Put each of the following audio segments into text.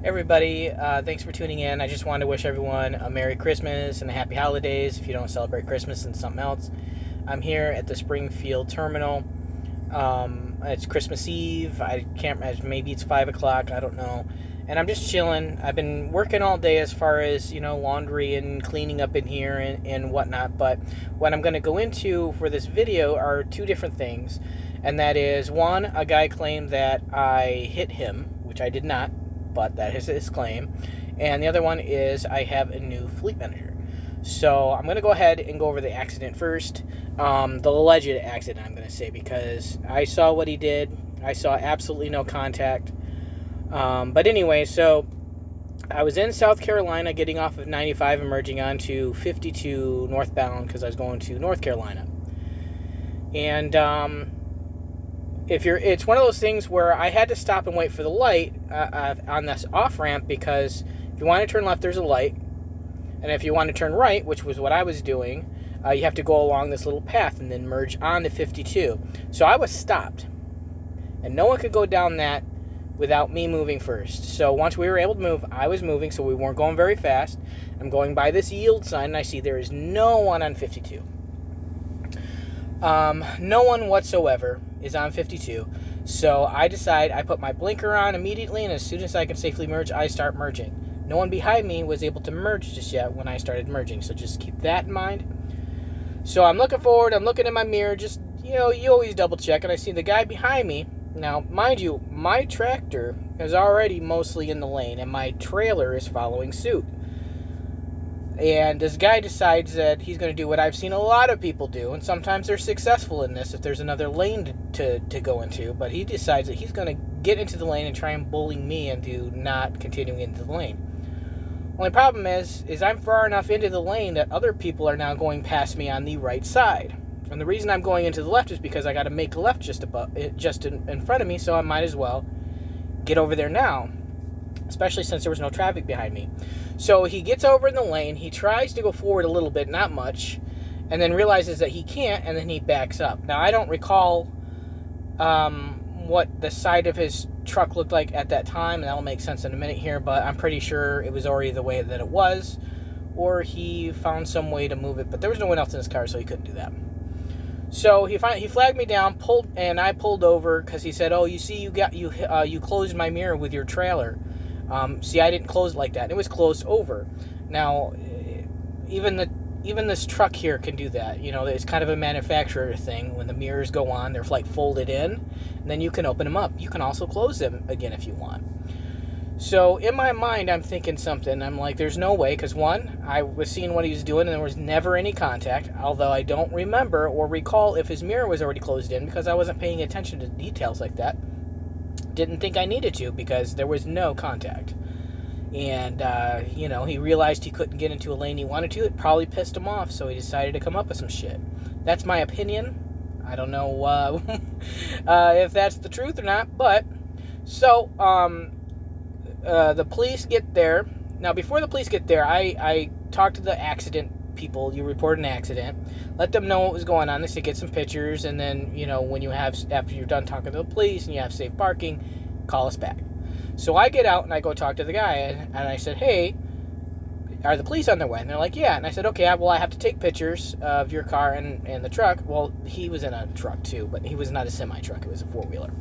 Everybody, thanks for tuning in. I just wanted to wish everyone a Merry Christmas and a Happy Holidays. If you don't celebrate Christmas and something else, I'm here at the Springfield Terminal. It's Christmas Eve. I can't imagine. Maybe it's 5 o'clock. I don't know. And I'm just chilling. I've been working all day as far as, laundry and cleaning up in here and whatnot. But what I'm going to go into for this video are two different things. And that is, one, a guy claimed that I hit him, which I did not, but that is his claim. And the other one is I have a new fleet manager. So I'm going to go ahead and go over the accident first. The alleged accident, I'm going to say, because I saw what he did. I saw absolutely no contact. But anyway, so I was in South Carolina getting off of 95 and merging onto 52 northbound because I was going to North Carolina. And it's one of those things where I had to stop and wait for the light on this off-ramp, because if you want to turn left, there's a light. And if you want to turn right, which was what I was doing, you have to go along this little path and then merge onto 52. So I was stopped. And no one could go down that without me moving first. So once we were able to move, I was moving, so we weren't going very fast. I'm going by this yield sign, and I see there is no one on 52. No one whatsoever is on 52. So I put my blinker on immediately, and as soon as I can safely merge, I start merging. No one behind me was able to merge just yet when I started merging, so just keep that in mind. So I'm looking forward, I'm looking in my mirror, just, you always double check, and I see the guy behind me. Now, mind you, my tractor is already mostly in the lane, and my trailer is following suit. And this guy decides that he's going to do what I've seen a lot of people do, and sometimes they're successful in this if there's another lane to go into, but he decides that he's going to get into the lane and try and bully me into not continuing into the lane. Only problem is I'm far enough into the lane that other people are now going past me on the right side. And the reason I'm going into the left is because I got to make a left just in front of me, so I might as well get over there now, especially since there was no traffic behind me. So he gets over in the lane, he tries to go forward a little bit, not much, and then realizes that he can't, and then he backs up. Now, I don't recall what the side of his truck looked like at that time, and that'll make sense in a minute here, but I'm pretty sure it was already the way that it was, or he found some way to move it, but there was no one else in his car, so he couldn't do that. So he flagged me down, and I pulled over because he said, "Oh, you see, you closed my mirror with your trailer. See, I didn't close it like that. It was closed over." Now, even this truck here can do that. It's kind of a manufacturer thing. When the mirrors go on, they're like folded in, and then you can open them up. You can also close them again if you want. So in my mind, I'm thinking something. I'm like, there's no way, because one, I was seeing what he was doing, and there was never any contact, although I don't remember or recall if his mirror was already closed in, because I wasn't paying attention to details like that. Didn't think I needed to, because there was no contact. And, he realized he couldn't get into a lane he wanted to. It probably pissed him off, so he decided to come up with some shit. That's my opinion. I don't know if that's the truth or not, but, so, the police get there. Now, before the police get there, I talked to the accident people. You report an accident. Let them know what was going on. They say get some pictures, and then, after you're done talking to the police and you have safe parking, call us back. So I get out and I go talk to the guy, and I said, "Hey, are the police on their way?" And they're like, "Yeah." And I said, "Okay, well, I have to take pictures of your car and the truck." Well, he was in a truck too, but he was not a semi-truck. It was a four-wheeler.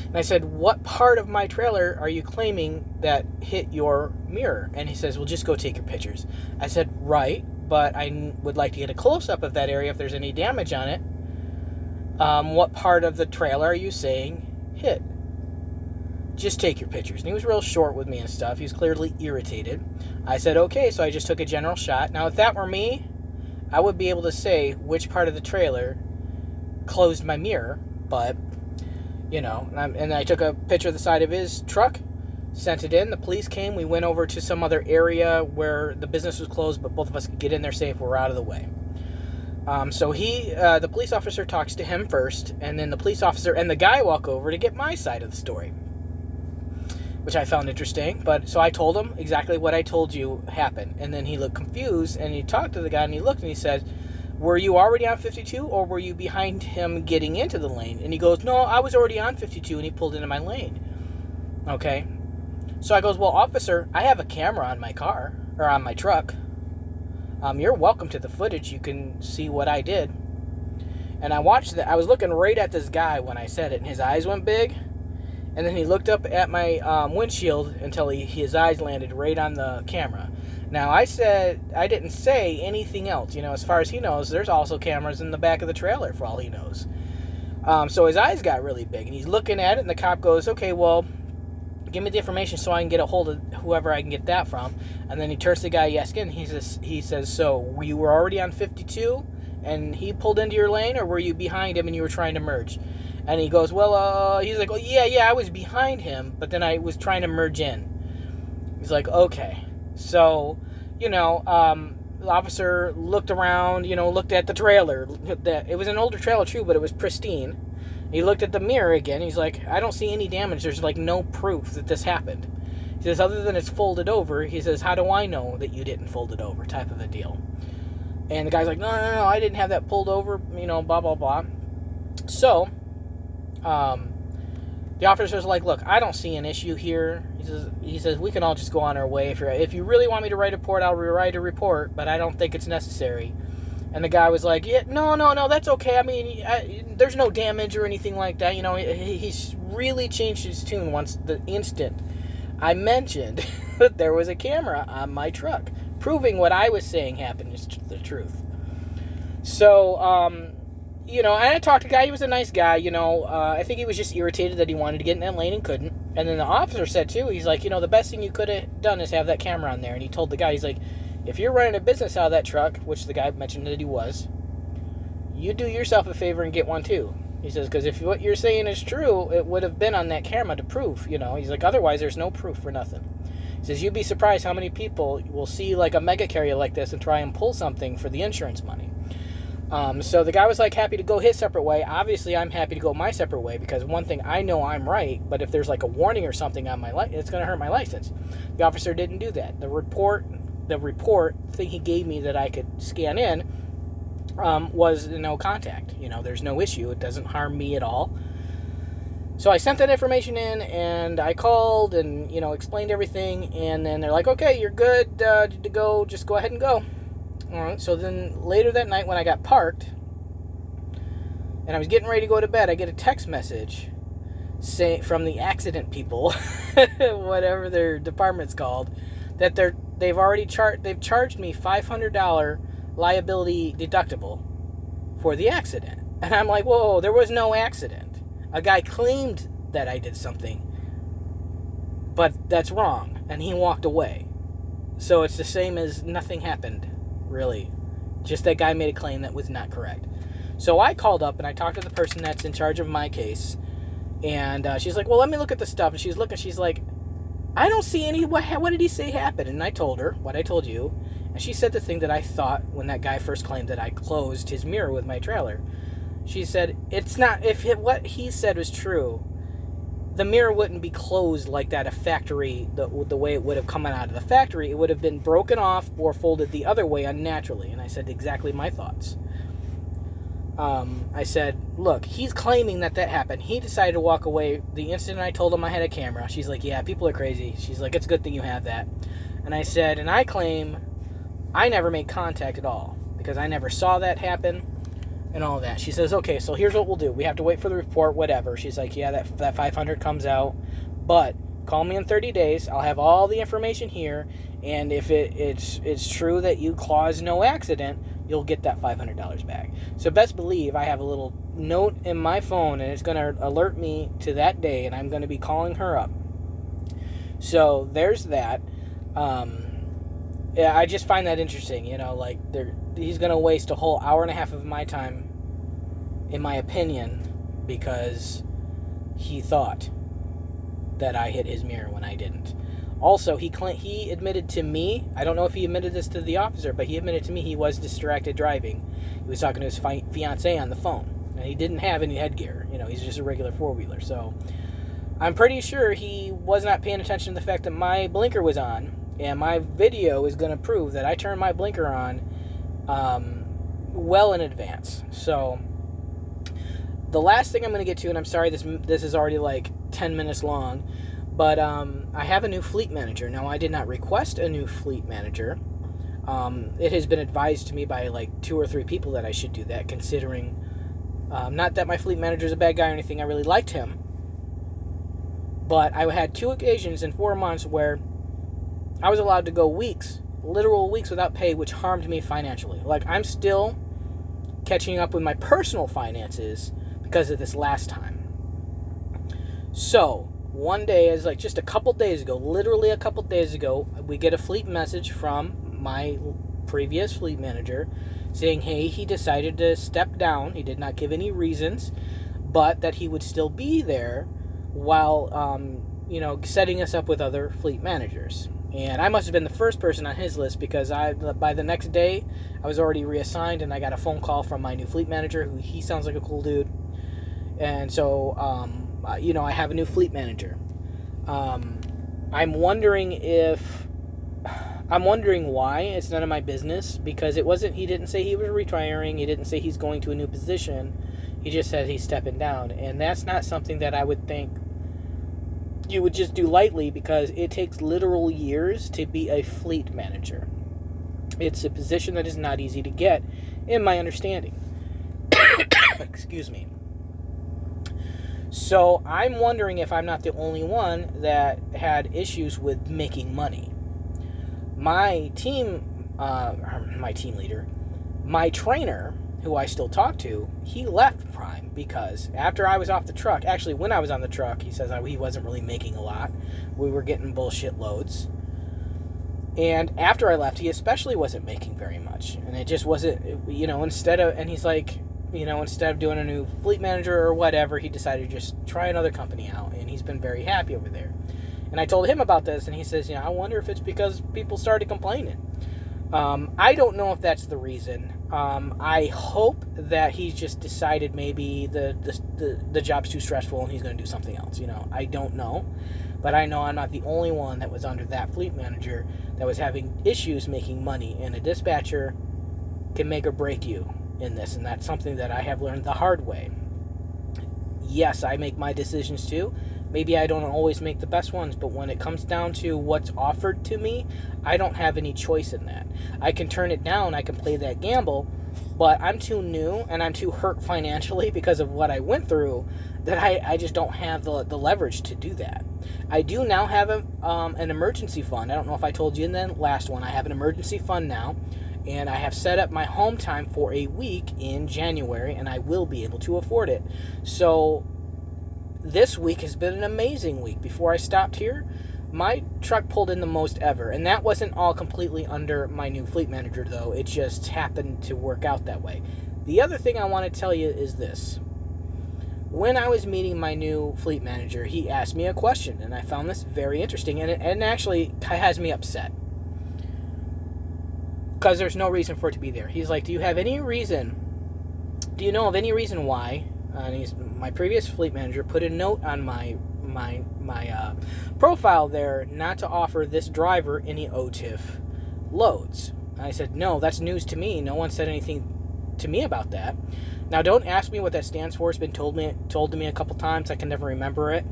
And I said, "What part of my trailer are you claiming that hit your mirror?" And he says, "Well, just go take your pictures." I said, "Right, but I would like to get a close-up of that area if there's any damage on it. What part of the trailer are you saying hit? Just take your pictures." And he was real short with me and stuff. He was clearly irritated. I said, "Okay," so I just took a general shot. Now, if that were me, I would be able to say which part of the trailer closed my mirror, but... and I took a picture of the side of his truck, sent it in. The police came. We went over to some other area where the business was closed, but both of us could get in there safe. We're out of the way. So the police officer talks to him first, and then the police officer and the guy walk over to get my side of the story, which I found interesting. So I told him exactly what I told you happened, and then he looked confused, and he talked to the guy, and he looked, and he said, "Were you already on 52, or were you behind him getting into the lane?" And he goes, "No, I was already on 52, and he pulled into my lane." Okay. So I goes, well, officer, I have a camera on my car, or on my truck. You're welcome to the footage. You can see what I did. And I watched that. I was looking right at this guy when I said it, and his eyes went big. And then he looked up at my windshield until his eyes landed right on the camera. Now, I didn't say anything else. As far as he knows, there's also cameras in the back of the trailer for all he knows. So his eyes got really big, and he's looking at it, and the cop goes, okay, well, give me the information so I can get a hold of whoever I can get that from. And then he turns to the guy asking, he says, so you were already on 52, and he pulled into your lane, or were you behind him and you were trying to merge? And he goes, well, he's like, oh, yeah, I was behind him, but then I was trying to merge in. He's like, okay. So, the officer looked around, looked at the trailer. It was an older trailer, too, but it was pristine. He looked at the mirror again. He's like, I don't see any damage. There's, no proof that this happened. He says, other than it's folded over, he says, how do I know that you didn't fold it over, type of a deal. And the guy's like, no, I didn't have that pulled over, blah, blah, blah. So, the officer's like, look, I don't see an issue here. He says we can all just go on our way. If you really want me to write a report, I'll write a report, but I don't think it's necessary. And the guy was like, yeah, no, that's okay. I mean, there's no damage or anything like that. He's really changed his tune once the instant I mentioned that there was a camera on my truck, proving what I was saying happened is the truth. So, and I talked to the guy. He was a nice guy, I think he was just irritated that he wanted to get in that lane and couldn't. And then the officer said, too, he's like, the best thing you could have done is have that camera on there. And he told the guy, he's like, if you're running a business out of that truck, which the guy mentioned that he was, you do yourself a favor and get one, too. He says, because if what you're saying is true, it would have been on that camera to prove, He's like, otherwise, there's no proof for nothing. He says, you'd be surprised how many people will see, a mega carrier like this and try and pull something for the insurance money. So the guy was happy to go his separate way. Obviously, I'm happy to go my separate way because one thing, I know I'm right, but if there's a warning or something on my license, it's going to hurt my license. The officer didn't do that. The report thing he gave me that I could scan in was no contact. There's no issue. It doesn't harm me at all. So I sent that information in, and I called and, explained everything, and then they're like, okay, you're good to go. Just go ahead and go. All right, so then later that night when I got parked and I was getting ready to go to bed, I get a text message from the accident people, whatever their department's called, that they've charged me $500 liability deductible for the accident. And I'm like, whoa, there was no accident. A guy claimed that I did something, but that's wrong, and he walked away. So it's the same as nothing happened. Really, just that guy made a claim that was not correct. So I called up and I talked to the person that's in charge of my case, and she's like, well, let me look at the stuff. And she's like, I don't see any, what did he say happened? And I told her what I told you, and she said the thing that I thought when that guy first claimed that I closed his mirror with my trailer. She said, it's not, what he said was true, the mirror wouldn't be closed like that. A factory, the way it would have come out of the factory, it would have been broken off or folded the other way unnaturally. And I said exactly my thoughts. I said, look, he's claiming that happened. He decided to walk away the instant I told him I had a camera. She's like, yeah, people are crazy. She's like, it's a good thing you have that. And I said, and I claim I never made contact at all because I never saw that happen. And all that. She says, okay, so here's what we'll do. We have to wait for the report, whatever. She's like, yeah, that 500 comes out, but call me in 30 days. I'll have all the information here, and if it's true that you caused no accident, you'll get that $500 back. So best believe I have a little note in my phone, and it's going to alert me to that day, and I'm going to be calling her up. So there's that. Yeah, I just find that interesting, he's going to waste a whole hour and a half of my time, in my opinion, because he thought that I hit his mirror when I didn't. Also, he admitted to me, I don't know if he admitted this to the officer, but he admitted to me he was distracted driving. He was talking to his fiancée on the phone, and he didn't have any headgear. He's just a regular four-wheeler. So I'm pretty sure he was not paying attention to the fact that my blinker was on. And my video is going to prove that I turned my blinker on well in advance. So the last thing I'm going to get to, and I'm sorry this is already 10 minutes long, But I have a new fleet manager. Now, I did not request a new fleet manager. It has been advised to me by like 2 or 3 people that I should do that, considering not that my fleet manager is a bad guy or anything. I really liked him. But I had 2 occasions in 4 months where I was allowed to go weeks, literal weeks without pay, which harmed me financially. Like, I'm still catching up with my personal finances because of this last time. So, one day, is like just a couple days ago, literally a couple days ago, we get a fleet message from my previous fleet manager saying, hey, he decided to step down. He did not give any reasons, but that he would still be there while, setting us up with other fleet managers. And I must have been the first person on his list because by the next day, I was already reassigned, and I got a phone call from my new fleet manager, who he sounds like a cool dude. And so, I have a new fleet manager. I'm wondering why. It's none of my business, because he didn't say he was retiring. He didn't say he's going to a new position. He just said he's stepping down. And that's not something that I would think you would just do lightly, because it takes literal years to be a fleet manager. It's a position that is not easy to get, in my understanding. Excuse me. So I'm wondering if I'm not the only one that had issues with making money. My team leader, my trainer, who I still talk to, he left Prime because after I was off the truck, actually when I was on the truck, he says he wasn't really making a lot. We were getting bullshit loads. And after I left, he especially wasn't making very much. And it just wasn't, instead of doing a new fleet manager or whatever, he decided to just try another company out, and he's been very happy over there. And I told him about this, and he says, I wonder if it's because people started complaining. I don't know if that's the reason. I hope that he's just decided maybe the job's too stressful and he's going to do something else. I don't know. But I know I'm not the only one that was under that fleet manager that was having issues making money. And a dispatcher can make or break you in this. And that's something that I have learned the hard way. Yes, I make my decisions too. Maybe I don't always make the best ones, but when it comes down to what's offered to me, I don't have any choice in that. I can turn it down, I can play that gamble, but I'm too new and I'm too hurt financially because of what I went through that I just don't have the leverage to do that. I do now have an emergency fund. I don't know if I told you in the last one. I have an emergency fund now, and I have set up my home time for a week in January, and I will be able to afford it. So this week has been an amazing week. Before I stopped here, my truck pulled in the most ever, and that wasn't all completely under my new fleet manager, though. It just happened to work out that way. The other thing I want to tell you is this. When I was meeting my new fleet manager, he asked me a question, and I found this very interesting, and it actually has me upset, because there's no reason for it to be there. He's like, do you know of any reason why, and my previous fleet manager put a note on my profile there not to offer this driver any OTIF loads. And I said, no, that's news to me. No one said anything to me about that. Now, don't ask me what that stands for. It's been told to me a couple times. I can never remember it.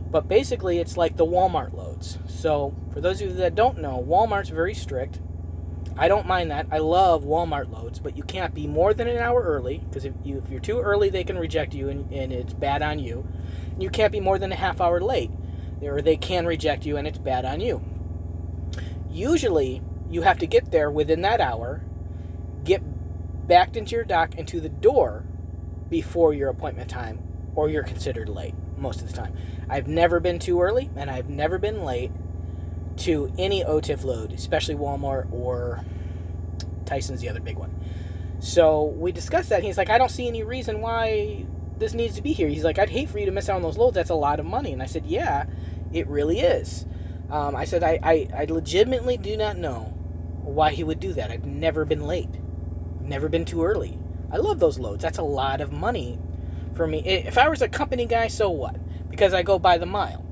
But basically, it's like the Walmart loads. So, for those of you that don't know, Walmart's very strict. I don't mind that. I love Walmart loads, but you can't be more than an hour early, because if you're too early, they can reject you, and it's bad on you. And you can't be more than a half hour late, or they can reject you, and it's bad on you. Usually, you have to get there within that hour, get backed into your dock and to the door before your appointment time, or you're considered late most of the time. I've never been too early, and I've never been late to any OTIF load, especially Walmart or Tyson's, the other big one. So we discussed that, and he's like, I don't see any reason why this needs to be here. He's like, I'd hate for you to miss out on those loads. That's a lot of money. And I said, yeah, it really is. I said, I legitimately do not know why he would do that. I've never been late. Never been too early. I love those loads. That's a lot of money for me. If I was a company guy, so what? Because I go by the mile.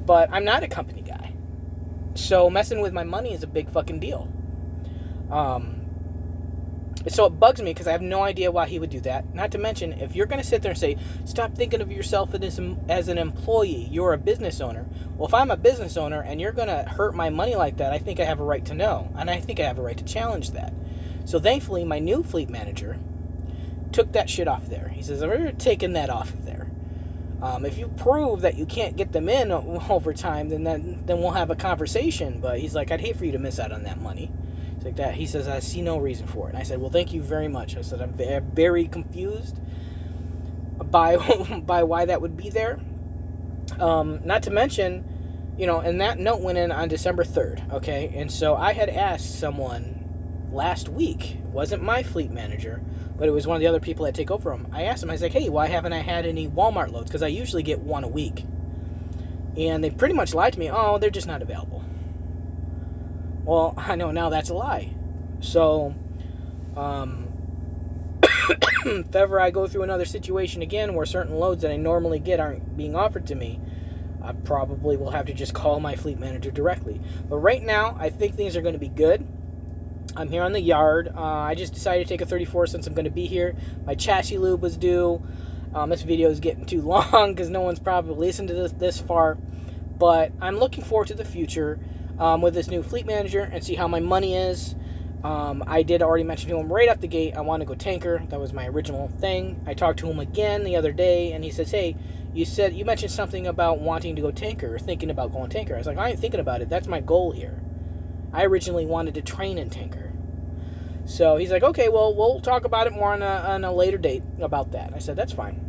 But I'm not a company guy. So messing with my money is a big fucking deal. So it bugs me because I have no idea why he would do that. Not to mention, if you're going to sit there and say, stop thinking of yourself as an employee, you're a business owner. Well, if I'm a business owner and you're going to hurt my money like that, I think I have a right to know. And I think I have a right to challenge that. So thankfully, my new fleet manager took that shit off there. He says, we're taking that off of there. If you prove that you can't get them in over time, then we'll have a conversation. But he's like, I'd hate for you to miss out on that money. It's like that. He says, I see no reason for it. And I said, well, thank you very much. I said, I'm very confused by why that would be there. Not to mention, and that note went in on December 3rd, okay? And so I had asked someone last week, it wasn't my fleet manager, but it was one of the other people that take over him. I asked him, I was like, hey, why haven't I had any Walmart loads? Because I usually get one a week. And they pretty much lied to me, oh, they're just not available. Well, I know now that's a lie. So, if ever I go through another situation again where certain loads that I normally get aren't being offered to me, I probably will have to just call my fleet manager directly. But right now, I think things are going to be good. I'm here on the yard. I just decided to take a 34 since I'm going to be here. My chassis lube was due. This video is getting too long because no one's probably listened to this far. But I'm looking forward to the future with this new fleet manager and see how my money is. I did already mention to him right off the gate, I want to go tanker. That was my original thing. I talked to him again the other day, and he says, hey, you mentioned something about wanting to go tanker, or thinking about going tanker. I was like, I ain't thinking about it. That's my goal here. I originally wanted to train in tanker. So he's like, okay, well, we'll talk about it more on a later date about that. I said, that's fine.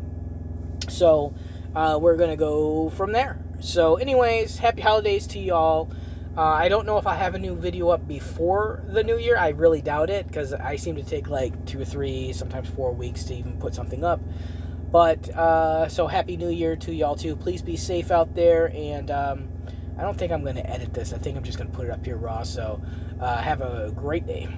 So we're going to go from there. So anyways, happy holidays to y'all. I don't know if I have a new video up before the new year. I really doubt it because I seem to take like 2 or 3, sometimes 4 weeks to even put something up. But, so happy new year to y'all too. Please be safe out there. And I don't think I'm going to edit this. I think I'm just going to put it up here raw. So have a great day.